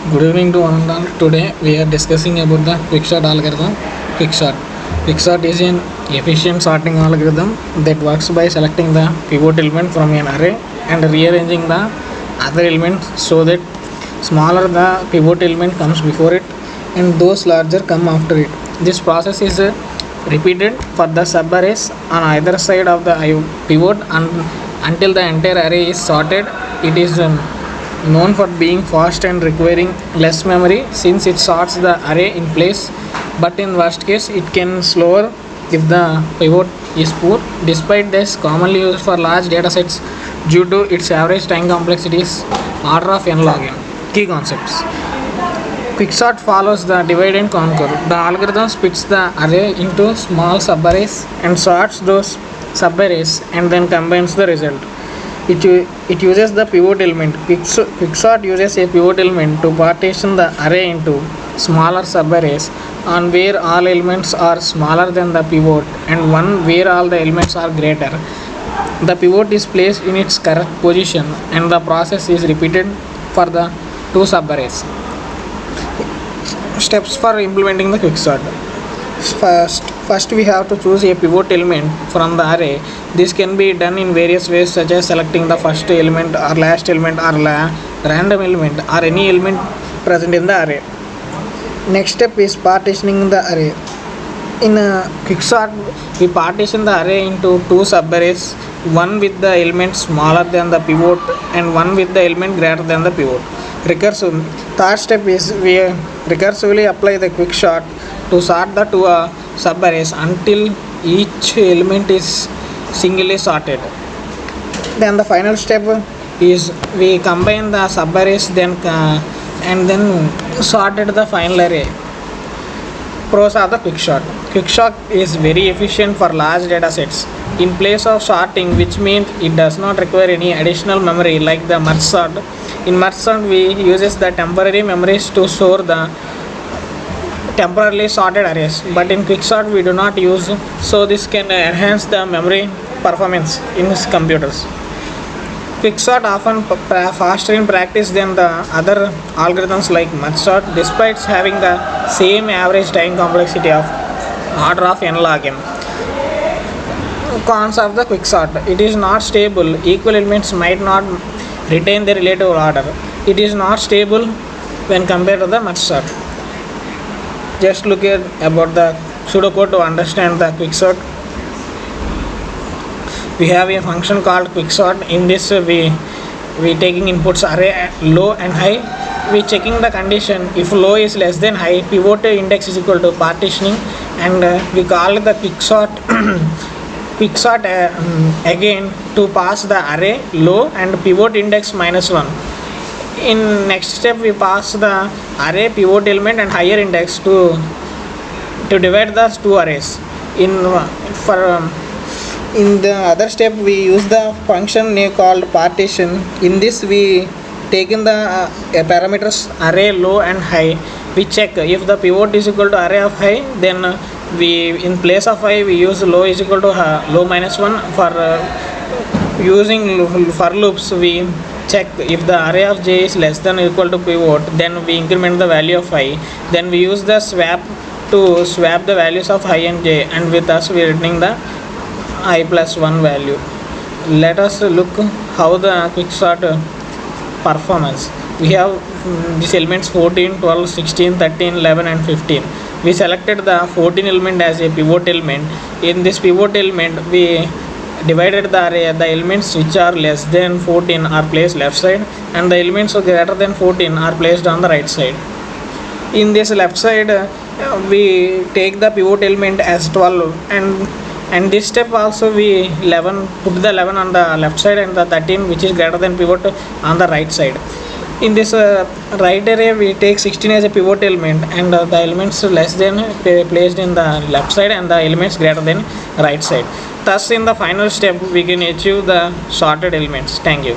Good evening to one and all. Today we are discussing about the quicksort algorithm. Quicksort. Quicksort is an efficient sorting algorithm that works by selecting the pivot element from an array and rearranging the other elements so that smaller the pivot element comes before it and those larger come after it. This process is repeated for the subarrays on either side of the pivot until the entire array is sorted. It is known for being fast and requiring less memory since it sorts the array in place, but in worst case it can slower if the pivot is poor. Despite this, commonly used for large data sets due to its average time complexity is order of n log n. Key concepts: quicksort follows the divide and conquer. The algorithm splits the array into small subarrays and sorts those subarrays and then combines the result. It uses the pivot element. Quicksort uses a pivot element to partition the array into smaller subarrays on where all elements are smaller than the pivot and one where all the elements are greater. The pivot is placed in its correct position and the process is repeated for the two subarrays. Steps for implementing the quicksort. First we have to choose a pivot element from the array. This can be done in various ways such as selecting the first element or last element or random element or any element present in the array. Next step is partitioning the array. In quicksort, we partition the array into two subarrays, one with the element smaller than the pivot and one with the element greater than the pivot. Third step is we recursively apply the quicksort to sort the two subarrays until each element is singly sorted. Then the final step is we combine the subarrays and then sorted the final array. Pros of the quicksort. Quicksort is very efficient for large data sets. In place of sorting, which means it does not require any additional memory like the merge sort. In merge sort, we uses the temporary memories to store the temporarily sorted arrays, but in quicksort we do not use, so this can enhance the memory performance in computers. Quicksort often faster in practice than the other algorithms like merge sort, despite having the same average time complexity of order of n log n. Cons of the quicksort: it is not stable. Equal elements might not retain their relative order. It is not stable when compared to the merge sort. Just look at about the pseudocode to understand the quicksort. We have a function called quicksort. In this we taking inputs array low and high. We checking the condition. If low is less than high, pivot index is equal to partitioning, and we call the quicksort quicksort again to pass the array low and pivot index -1. In next step we pass the array pivot element and higher index to divide the two arrays. In the other step we use the function name called partition. In this we taken the parameters array low and high. We check if the pivot is equal to array of high, then we in place of high we use low is equal to low -1. For using for loops we check if the array of j is less than or equal to pivot, then we increment the value of I. Then we use the swap to swap the values of I and j, and with us we are returning the I+1 value. Let us look how the quicksort performance. We have these elements 14, 12, 16, 13, 11 and 15. We selected the 14 element as a pivot element. In this pivot element we divided the array. The elements which are less than 14 are placed left side and the elements greater than 14 are placed on the right side. In this left side we take the pivot element as 12 and this step also we put the 11 on the left side and the 13 which is greater than pivot on the right side. In this right array we take 16 as a pivot element and the elements less than placed in the left side and the elements greater than right side. Thus in the final step we can achieve the sorted elements. Thank you.